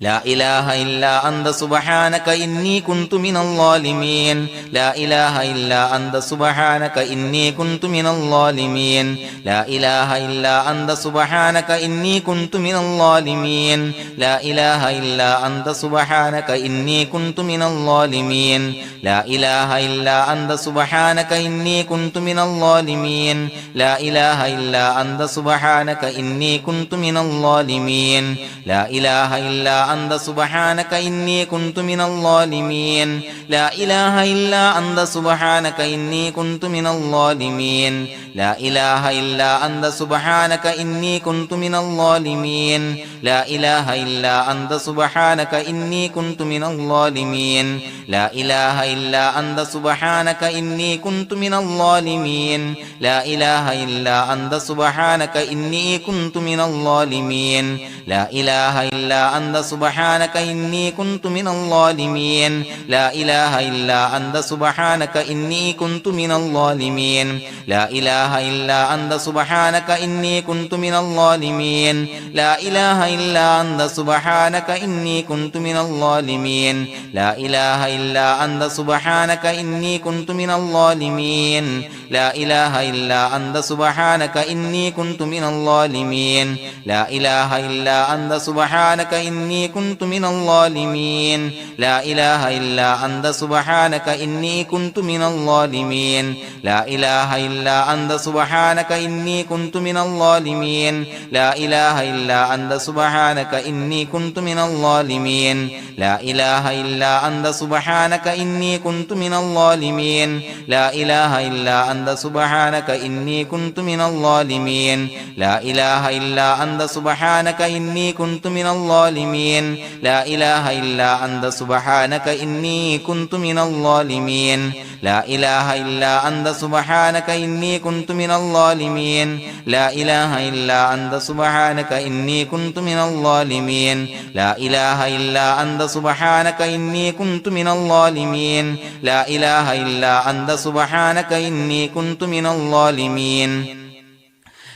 لا إله إلا أنت سبحانك إني كنت من الظالمين لا إله إلا أنت سبحانك إني كنت من الظالمين لا إله إلا أنت سبحانك إني كنت من الظالمين لا إله إلا أنت سبحانك إني كنت من الظالمين لا إله إلا أنت سبحانك إني كنت من الظالمين لا إله إلا أنت سبحانك إني كنت من الظالمين لا إله إلا أنت سبحانك إني كنت من الظالمين لا إله إلا أنت سبحانك إني كنت من الظالمين لا إله إلا أنت سبحانك إني كنت من الظالمين لا إله إلا أنت سبحانك إني كنت من الظالمين لا إله إلا أنت سبحانك إني كنت من الظالمين لا إله إلا أنت سبحانك إني كنت من الظالمين لا إله إلا أنت سبحانك إني كنت من الظالمين لا إله إلا أنت سبحانك إني كنت من الظالمين لا إله إلا أنت سبحانك إني كنت من الظالمين لا إله إلا أنت سبحانك إني كنت من الظالمين لا إله إلا أنت سبحانك إني كنت من الظالمين لا إله إلا أنت سبحانك إني كنت من الظالمين لا إله إلا أنت سبحانك إني كنت من الظالمين لا إله إلا أنت سبحانك إني كنت من الظالمين لا إله إلا أنت سبحانك إني كنت من الظالمين لا إله إلا أنت سبحانك إني كنت من الظالمين لا إله إلا أنت سبحانك إني كنت من الظالمين لا إله إلا أنت سبحانك إني كنت من الظالمين لا إله إلا أنت سبحانك إني كنت من الظالمين لا إله إلا أنت سبحانك إني كنت من الظالمين لا إله إلا أنت سبحانك إني كنت من الظالمين لا إله إلا أنت سبحانك إني كنت من الظالمين لا إله إلا أنت سبحانك إني كنت من الظالمين لا إله إلا أنت سبحانك إني كنت من الظالمين لا إله إلا أنت سبحانك إني كنت من الظالمين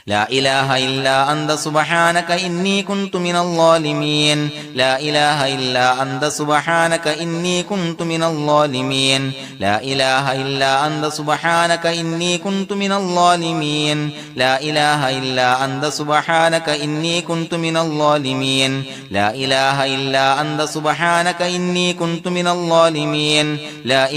لا إله إلا أنت سبحانك إني كنت من الظالمين لا إله إلا أنت سبحانك إني كنت من الظالمين لا إله إلا أنت سبحانك إني كنت من الظالمين لا إله إلا أنت سبحانك إني كنت من الظالمين لا إله إلا أنت سبحانك إني كنت من الظالمين لا إله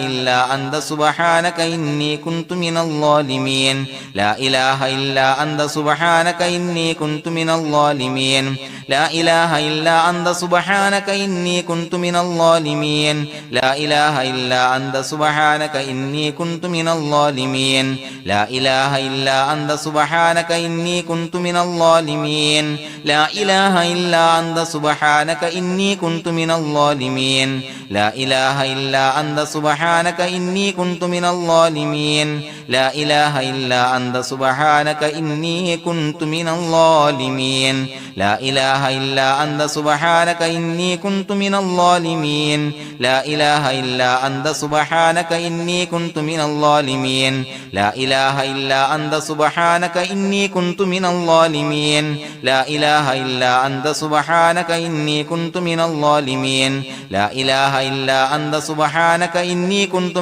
إلا أنت سبحانك إني كنت من الظالمين لا إله إلا أنت سبحانك إني كنت من الظالمين لا إله إلا أنت سبحانك إني كنت من الظالمين لا إله إلا أنت سبحانك إني كنت من الظالمين لا إله إلا أنت سبحانك إني كنت من الظالمين لا إله إلا أنت سبحانك إني كنت من الظالمين لا إله إلا أنت سبحانك إني كنت من الظالمين لا إله إلا أنت سبحانك إني كنت من الظالمين لا إله إلا أنت سبحانك إني كنت من الظالمين لا إله إلا أنت سبحانك إني كنت من الظالمين لا إله إلا أنت سبحانك إني كنت من الظالمين لا إله إلا أنت سبحانك إني كنت من الظالمين لا إله إلا أنت سبحانك إني كنت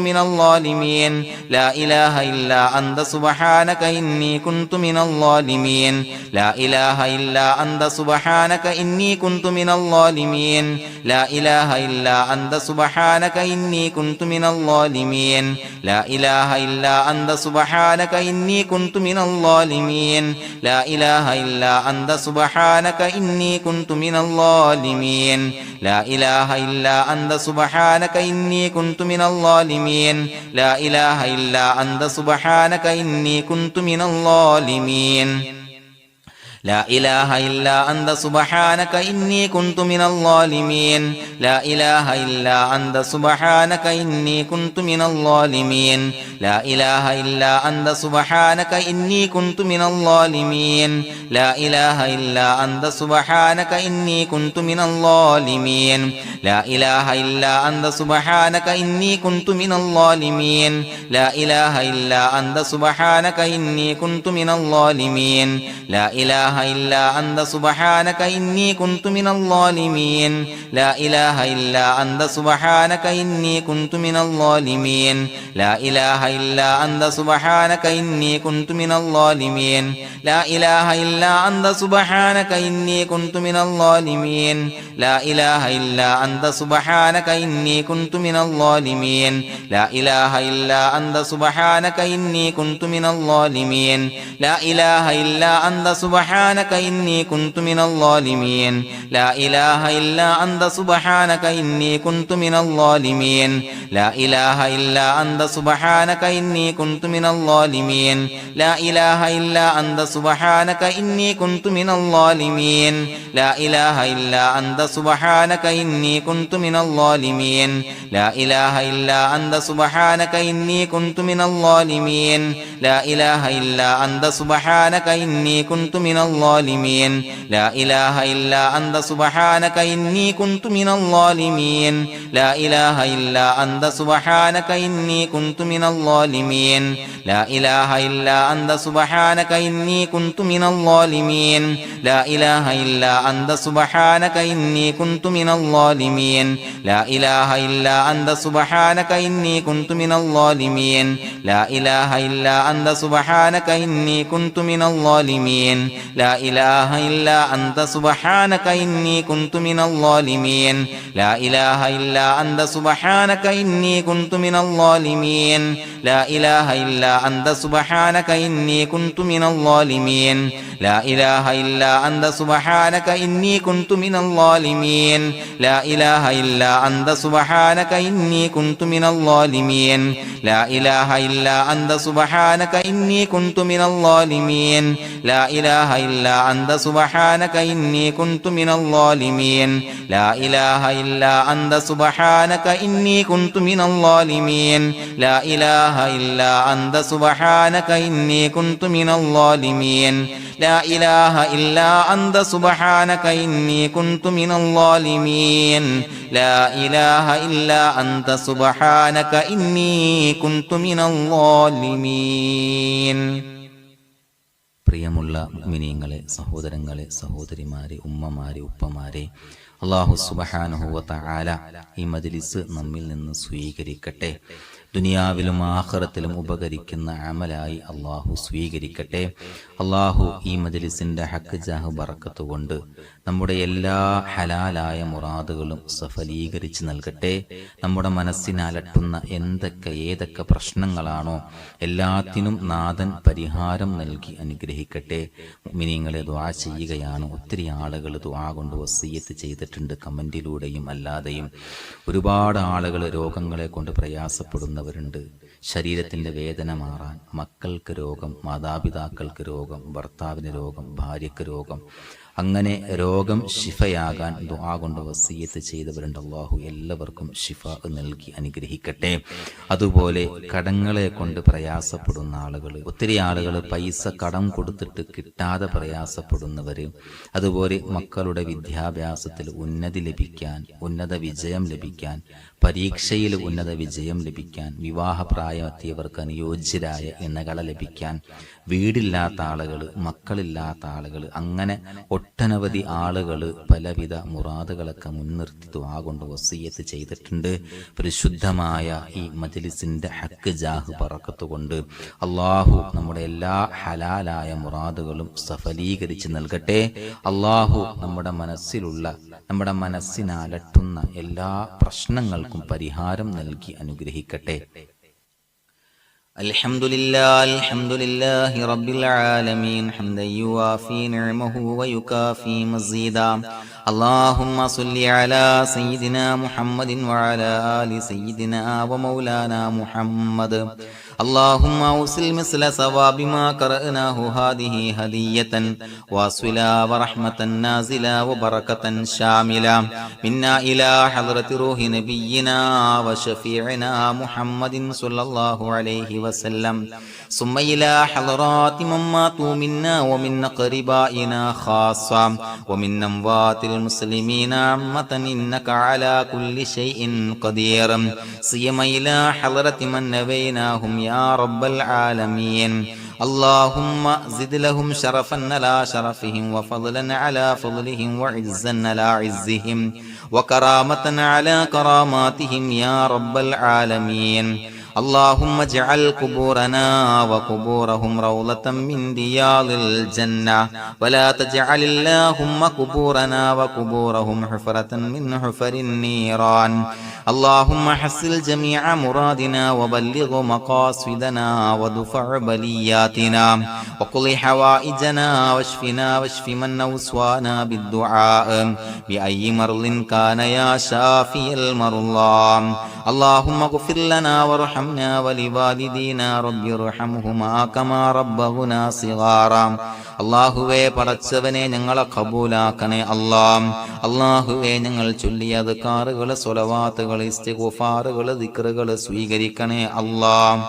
من الظالمين لا إله إلا أنت سبحانك إني كنت من الظالمين لا إله إلا أنت سبحانك إني كنت من الظالمين لا إله إلا أنت سبحانك إني كنت من الظالمين لا إله إلا أنت سبحانك إني كنت من الظالمين لا إله إلا أنت سبحانك إني كنت من الظالمين لا إله إلا أنت سبحانك إني كنت من الظالمين لا إله إلا أنت سبحانك إني كنت من الظالمين لا إله إلا أنت سبحانك إني كنت من الظالمين لا إله إلا أنت سبحانك إني كنت من الظالمين لا إله إلا أنت سبحانك إني كنت من الظالمين لا إله إلا أنت سبحانك إني كنت من الظالمين لا إله إلا أنت سبحانك إني كنت من الظالمين لا إله إله إلا أنت سبحانك إني كنت من الظالمين لا إله إلا أنت سبحانك إني كنت من الظالمين لا إله إلا أنت سبحانك إني كنت من الظالمين لا إله إلا أنت سبحانك إني كنت من الظالمين لا إله إلا أنت سبحانك إني كنت من الظالمين لا إله إلا أنت سبحانك إني كنت من الظالمين لا إله إلا أنت سبحانك إني كنت من الظالمين لا إله إلا أنت سبحانك إني كنت من الظالمين لا إله إلا أنت سبحانك إني كنت من الظالمين لا إله إلا أنت سبحانك إني كنت من الظالمين لا إله إلا أنت سبحانك إني كنت من الظالمين لا إله إلا أنت سبحانك إني كنت من الظالمين لا إله إلا أنت سبحانك إني كنت من الظالمين لا إله إلا أنت سبحانك إني كنت من الظالمين لا إله إلا أنت سبحانك إني كنت من الظالمين لا إله إلا أنت سبحانك إني كنت من الظالمين لا إله إلا أنت سبحانك إني كنت من الظالمين لا إله إلا أنت سبحانك إني كنت من الظالمين لا إله إلا أنت سبحانك إني كنت من الظالمين لا إله إلا أنت سبحانك إني كنت من الظالمين لا إله إلا أنت سبحانك إني كنت من الظالمين لا إله إلا أنت سبحانك إني كنت من الظالمين لا إله إلا أنت سبحانك إني كنت من الظالمين لا إله إلا أنت سبحانك إني كنت من الظالمين لا إله إلا أنت سبحانك إني كنت من الظالمين لا إله إلا أنت سبحانك إني كنت من الظالمين لا إله إلا أنت سبحانك إني كنت من الظالمين لا إله إلا أنت سبحانك إني كنت من الظالمين لا إله إلا أنت سبحانك إني كنت من الظالمين لا إله إلا أنت سبحانك إني كنت من الظالمين. പ്രിയമുള്ള മുഅ്മിനീങ്ങളെ, സഹോദരങ്ങളെ, സഹോദരിമാരെ, ഉമ്മമാരെ, ഉപ്പമാരെ, അല്ലാഹു സുബ്ഹാനഹു വ തആല ഈ മജ്ലിസ് നമ്മിൽ നിന്ന് സ്വീകരിക്കട്ടെ. ദുനിയാവിലും ആഖിറത്തിലും ഉപകരിക്കുന്ന അമലായി അല്ലാഹു സ്വീകരിക്കട്ടെ. അല്ലാഹു ഈ മജ്ലിസിന്റെ ഹക്ക് ജാഹ് ബറക്കത്ത് കൊണ്ട് നമ്മുടെ എല്ലാ ഹലാലായ മുറാദുകളും സഫലീകരിച്ച് നൽകട്ടെ. നമ്മുടെ മനസ്സിനലട്ടുന്ന ഏതൊക്കെ പ്രശ്നങ്ങളാണോ എല്ലാത്തിനും നാഥൻ പരിഹാരം നൽകി അനുഗ്രഹിക്കട്ടെ. മുഅ്മിനീങ്ങളെ, ദുആ ചെയ്യുകയാണ്. ഒത്തിരി ആളുകൾ ദുആ കൊണ്ട് വസിയ്യത്ത് ചെയ്തിട്ടുണ്ട്, കമന്റിലൂടെയും അല്ലാതെയും. ഒരുപാട് ആളുകൾ രോഗങ്ങളെ കൊണ്ട് പ്രയാസപ്പെടുന്നവരുണ്ട്. ശരീരത്തിന്റെ വേദന മാറാൻ, മക്കൾക്ക് രോഗം, മാതാപിതാക്കൾക്ക് രോഗം, ഭർത്താവിന് രോഗം, ഭാര്യയ്ക്ക് രോഗം, അങ്ങനെ രോഗം ശിഫയാകാൻ ദുആ കൊണ്ട് വസിയ്യത്ത് ചെയ്തവരുണ്ട്. അല്ലാഹു എല്ലാവർക്കും ശിഫ നൽകി അനുഗ്രഹിക്കട്ടെ. അതുപോലെ കടങ്ങളെ കൊണ്ട് പ്രയാസപ്പെടുന്ന ആളുകൾ, ഒത്തിരി ആളുകൾ പൈസ കടം കൊടുത്തിട്ട് കിട്ടാതെ പ്രയാസപ്പെടുന്നവര്, അതുപോലെ മക്കളുടെ വിദ്യാഭ്യാസത്തിൽ ഉന്നതി ലഭിക്കാൻ, ഉന്നത വിജയം ലഭിക്കാൻ, പരീക്ഷയിൽ ഉന്നത വിജയം ലഭിക്കാൻ, വിവാഹപ്രായമെത്തിയവർക്ക് അനുയോജ്യരായ ഇണകളെ ലഭിക്കാൻ, വീടില്ലാത്ത ആളുകൾ, മക്കളില്ലാത്ത ആളുകൾ, അങ്ങനെ ഒട്ടനവധി ആളുകൾ പലവിധ മുറാദുകളൊക്കെ മുൻനിർത്തി ദുആ കൊണ്ട് വസിയ്യത്ത് ചെയ്തിട്ടുണ്ട്. പരിശുദ്ധമായ ഈ മജ്ലിസിന്റെ ഹക്ക് ജാഹ് ബറക്കത്ത് കൊണ്ട് അല്ലാഹു നമ്മുടെ എല്ലാ ഹലാലായ മുറാദുകളും സഫലീകരിച്ച് നൽകട്ടെ. അല്ലാഹു നമ്മുടെ മനസ്സിനലട്ടുന്ന എല്ലാ പ്രശ്നങ്ങൾക്കും പരിഹാരം നൽകി അനുഗ്രഹിക്കട്ടെ. الحمد لله رب العالمين حمدا يوافي نعمه ويكافي مزيدا. اللهم صل على سيدنا محمد وعلى آل سيدنا ومولانا محمد. اللهم أوصل مثل ثواب ما قرأناه هذه هدية واصلا ورحمة نازلا وبركة شاملة منا إلى حضرة روح نبينا وشفيعنا محمد صلى الله عليه وسلم، ثم إلى حضرات من ماتوا منا ومن أقربائنا خاصة ومن أموات المسلمين عامة، إنك على كل شيء قدير. سيما إلى حضرة من نبيناهم يا رب العالمين. اللهم زد لهم شرفا على شرفهم وفضلا على فضلهم وعزا على عزهم وكرامة على كراماتهم يا رب العالمين. اللهم اجعل قبورنا وقبورهم روضة من رياض الجنة ولا تجعل اللهم قبورنا وقبورهم حفرة من حفر النيران. اللهم حصل جميع مرادنا وبلغ مقاصدنا ودفع بلياتنا وقض حوائجنا واشفنا واشف من أوصانا بالدعاء بأي مرض كان يا شافي المرضى. اللهم اغفر لنا وارحمنا ولوالدينا رب ارحمهما كما ربونا صغارا. അള്ളാഹുവേ പടച്ചവനെ ഞങ്ങളെ ഖബൂലാക്കണേ അല്ലാഹ്. അള്ളാഹുവേ ഞങ്ങൾ ചൊല്ലിയ അദ്കാറുകൾ സ്വലവാത്തുകൾ ഇസ്തിഗ്ഫാറുകൾ ദിക്റുകൾ സ്വീകരിക്കണേ അല്ലാഹ്.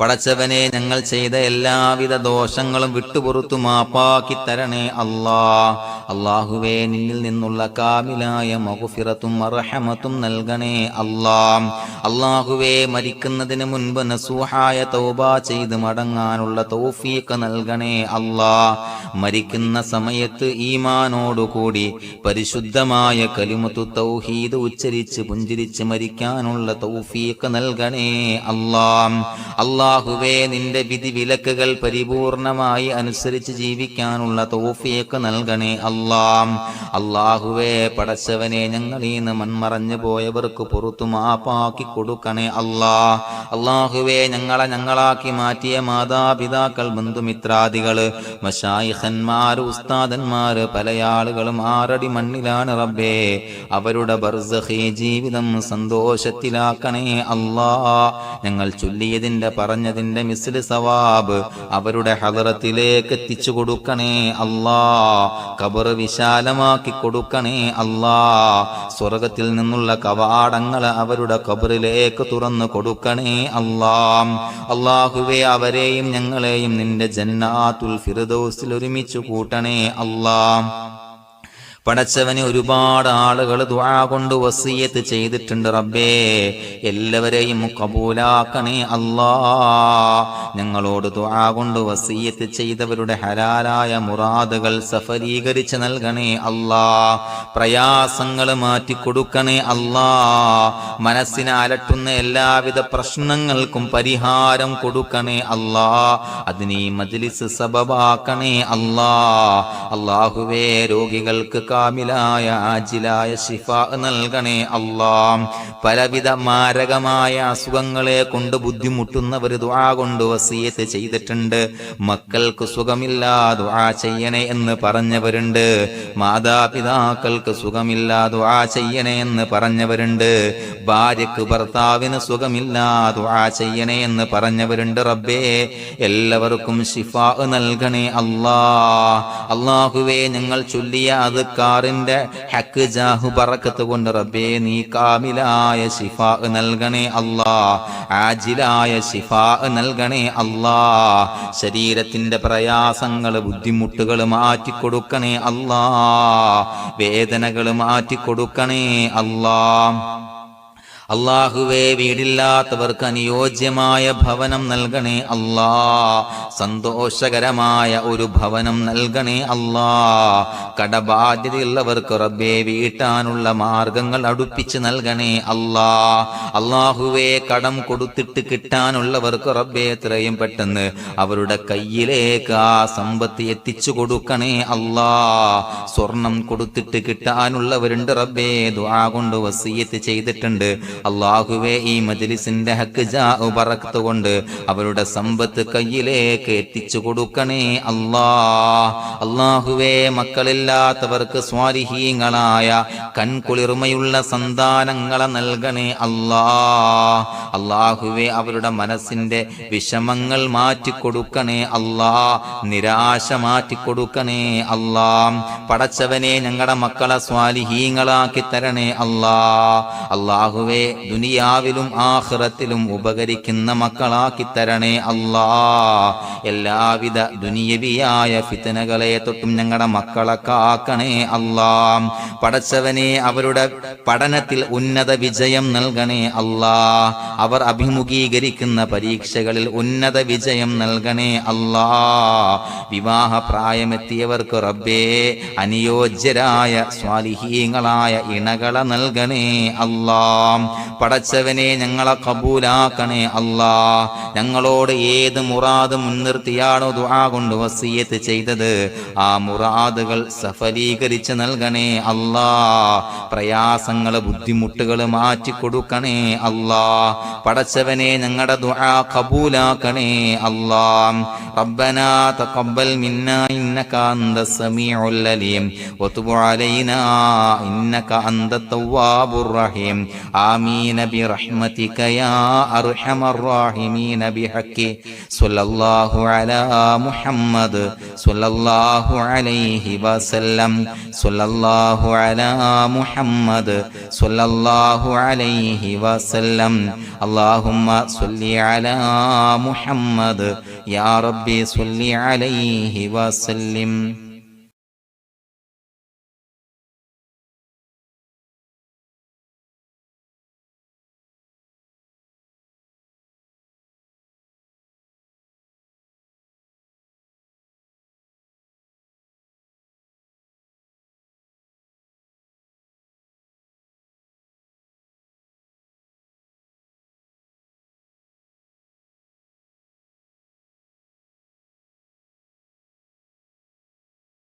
പടച്ചവനെ ഞങ്ങൾ ചെയ്ത എല്ലാവിധ ദോഷങ്ങളും വിട്ടുപുറത്തു മാപ്പാക്കി തരണേ അല്ലാഹ്. അള്ളാഹുവേ നിന്നിൽ നിന്നുള്ള കാമിലായ മഗ്ഫിറത്തും മർഹമത്തും നൽകണേ അല്ലാഹ്. അള്ളാഹുവേ മരിക്കുന്നതിന് മുൻപ് നസൂഹായ തൗബ ചെയ്ത് മടങ്ങാനുള്ള തൗഫീഖ് നൽകണേ അല്ലാഹ്. മരിക്കുന്ന സമയത്ത് ഈമാനോടുകൂടി പരിശുദ്ധമായ കലിമത്തു തൗഹീദ് ഉച്ചരിച്ച് പുഞ്ചിരിച്ച് മരിക്കാനുള്ള തൗഫീഖ് നൽകണേ അല്ലാഹ്. അല്ലാഹുവേ നിന്റെ വിധി വിലക്കുകൾ പരിപൂർണമായി അനുസരിച്ച് ജീവിക്കാനുള്ള തൗഫീഖ് നൽകണേ അല്ലാഹ്. അല്ലാഹുവേ പടച്ചവനെ ഞങ്ങളീന്ന് മൺമറഞ്ഞു പോയവർക്ക് പുറത്തു മാപ്പാക്കി കൊടുക്കണേ അല്ലാഹ്. അല്ലാഹുവേ ഞങ്ങളാക്കി മാറ്റിയ മാതാപിതാക്കൾ ബന്ധുമിത്രാദികള് മശായിഖന്മാര് ഉസ്താദന്മാര് പല ആളുകളും ആറടി മണ്ണിലാണ് റബ്ബേ. അവരുടെ ബർസഖി ജീവിതം സന്തോഷത്തിലാക്കണേ അല്ലാഹ്. ഞങ്ങൾ ചൊല്ലിയതിന്റെ പറഞ്ഞതിന്റെ മിസ്ല് സവാബ് അവരുടെ ഹളറത്തിലേക്ക് എത്തിച്ചു കൊടുക്കണേ അല്ലാഹ്. ഖബർ വിശാലമാക്കി കൊടുക്കണേ അല്ലാഹ്. സ്വർഗത്തിൽ നിന്നുള്ള കവാടങ്ങൾ അവരുടെ ഖബറിലേക്ക് തുറന്നു കൊടുക്കണേ അല്ലാഹ്. അല്ലാഹുവേ അവരെയും ഞങ്ങളെയും നിന്റെ ജന്നാത്തുൽ ഫിർദൗസിൽ ഒരുമിച്ച് കൂട്ടണേ അല്ലാഹ്. പടച്ചവന് ഒരുപാട് ആളുകൾ ദുആ കൊണ്ട് വസിയത്ത് ചെയ്തിട്ടുണ്ട് റബ്ബേ. എല്ലാവരെയും കബൂലാക്കണേ അല്ലാഹ്. ഞങ്ങളോട് ദുആ കൊണ്ട് വസിയത്ത് ചെയ്തവരുടെ ഹലാലായ മുറാദുകൾ സഫലീകരിച്ച് നൽകണേ അല്ലാഹ്. പ്രയാസങ്ങൾ മാറ്റിക്കൊടുക്കണേ അല്ലാഹ്. മനസ്സിനെ അലട്ടുന്ന എല്ലാവിധ പ്രശ്നങ്ങൾക്കും പരിഹാരം കൊടുക്കണേ അല്ലാഹ്. അതിന് ഈ മജ്ലിസ് സബബാക്കണേ അല്ലാഹ്. അല്ലാഹുവേ രോഗികൾക്ക് കാമിലായ ആജിലായ ശിഫാ നൽകണേ അല്ലാഹ്. പലവിധ മാരകമായ അസുഖങ്ങളെ കൊണ്ട് ബുദ്ധിമുട്ടുന്നവർ ദുആ കൊണ്ട് വസിയത്ത് ചെയ്തിട്ടുണ്ട്. മക്കൾക്ക് സുഖമില്ല ദുആ ചെയ്യണേ എന്ന് പറഞ്ഞവരുണ്ട്. മാതാപിതാക്കൾക്ക് സുഖമില്ല ദുആ ചെയ്യണേ എന്ന് പറഞ്ഞവരുണ്ട്. ഭാര്യക്ക് ഭർത്താവിന് സുഖമില്ല ദുആ ചെയ്യണേ എന്ന് പറഞ്ഞവരുണ്ട് റബ്ബേ. എല്ലാവർക്കും ശിഫാ നൽകണേ അല്ലാഹ്. അല്ലാഹുവേ ഞങ്ങൾ ചൊല്ലിയ അദ്കാറിന്റെ ഹക്ക് ജാഹു ബറക്കത്ത് കൊണ്ട് റബ്ബേ നീ കാമിലായ ശിഫാ നൽകണേ അല്ലാഹ്. ആജിലായ ശിഫാ നൽകണേ അല്ലാഹ്. ശരീരത്തിന്റെ പ്രയാസങ്ങൾ ബുദ്ധിമുട്ടുകൾ മാറ്റിക്കൊടുക്കണേ അല്ലാഹ്. വേദനകൾ മാറ്റിക്കൊടുക്കണേ അല്ലാഹ്. അല്ലാഹുവേ വീടില്ലാത്തവർക്ക് അനുയോജ്യമായ ഭവനം നൽകണേ അല്ലാഹ്. സന്തോഷകരമായ ഒരു ഭവനം നൽകണേ അല്ലാഹ്. കടബാധ്യതയുള്ളവർക്ക് റബ്ബേ വീട്ടാനുള്ള മാർഗങ്ങൾ അടുപ്പിച്ച് നൽകണേ അല്ലാഹ്. അല്ലാഹുവേ കടം കൊടുത്തിട്ട് കിട്ടാനുള്ളവർക്ക് റബ്ബേ എത്രയും പെട്ടെന്ന് അവരുടെ കയ്യിലേക്ക് ആ സമ്പത്ത് എത്തിച്ചു കൊടുക്കണേ അല്ലാഹ്. സ്വർണം കൊടുത്തിട്ട് കിട്ടാനുള്ളവരുണ്ട് റബ്ബേ ദുആ കൊണ്ട് വസിയത്ത് ചെയ്തിട്ടുണ്ട്. അല്ലാഹുവേ ഈ മജ്ലിസിന്റെ ഹക്ക് ജാഉ ബറക്കത്ത് കൊണ്ട് അവരുടെ സമ്പത്ത് കയ്യിലേക്ക് എത്തിച്ചു കൊടുക്കണേ അല്ലാഹ്. അല്ലാഹുവേ മക്കളില്ലാത്തവർക്ക് സ്വാലിഹീങ്ങളായ കൺകുളിർമയുള്ള സന്താനങ്ങളെ നൽകണേ അല്ലാഹ്. അല്ലാഹുവേ അവരുടെ മനസ്സിന്റെ വിഷമങ്ങൾ മാറ്റിക്കൊടുക്കണേ അല്ലാഹ്. നിരാശ മാറ്റിക്കൊടുക്കണേ അല്ലാഹ്. പടച്ചവനെ ഞങ്ങളുടെ മക്കളെ സ്വാലിഹീങ്ങളാക്കി തരണേ അല്ലാഹ്. അല്ലാഹുവേ ദുനിയാവിലും ആഖിറത്തിലും ഉപകരിക്കുന്ന മക്കളാക്കി തരണേ അല്ലാ. എല്ലാവിധ ദുനിയവിയായ ഫിത്നകളെ തൊട്ടും ഞങ്ങളുടെ മക്കളെ കാക്കണേ അല്ലാ. പടച്ചവനെ അവരുടെ പഠനത്തിൽ ഉന്നത വിജയം നൽകണേ അല്ലാ. അവർ അഭിമുഖീകരിക്കുന്ന പരീക്ഷകളിൽ ഉന്നത വിജയം നൽകണേ അല്ലാ. വിവാഹ പ്രായമെത്തിയവർക്ക് റബ്ബേ അനുയോജ്യരായ സ്വാലിഹീങ്ങളായ ഇണകളെ നൽകണേ അല്ലാ. പടച്ചവനെ ഞങ്ങളെ കബൂലാക്കണേ അല്ലാ. ഞങ്ങളോട് ഏത് മുറാദ് മുൻനിർത്തിയാണോ ദുആ കൊണ്ട് വസിയത്ത് ചെയ്തത് ആ മുറാദുകൾ സഫലീകരിച്ച് നൽകണേ അല്ലാ. പ്രയാസങ്ങള് ബുദ്ധിമുട്ടുകൾ മാറ്റിക്കൊടുക്കണേ അല്ലാ. പടച്ചവനെ ഞങ്ങളുടെ ദുആ കബൂലാക്കണേ അല്ലാ. റബ്ബനാ തഖബ്ബൽ മിന്നാ ഇന്നക അന്തസ് സമീഉൽ അലീം വതുബ് അലൈനാ ഇന്നക അന്തത് തവ്വാബുർ റഹീം. ആമീൻ ബിറഹ്മതിക യാ അർഹമർ റഹീമീൻ ബിഹഖി സ്വല്ലല്ലാഹു അലാ മുഹമ്മദ് സ്വല്ലല്ലാഹു അലൈഹി വസല്ലം സ്വല്ലല്ലാഹു അലാ മുഹമ്മദ് സ്വല്ലല്ലാഹു അലൈഹി വസല്ലം. അല്ലാഹുമ്മ സ്വല്ലി അലാ മുഹമ്മദ് യാ റബ്ബി സ്വല്ലി അലൈഹി വസല്ലം.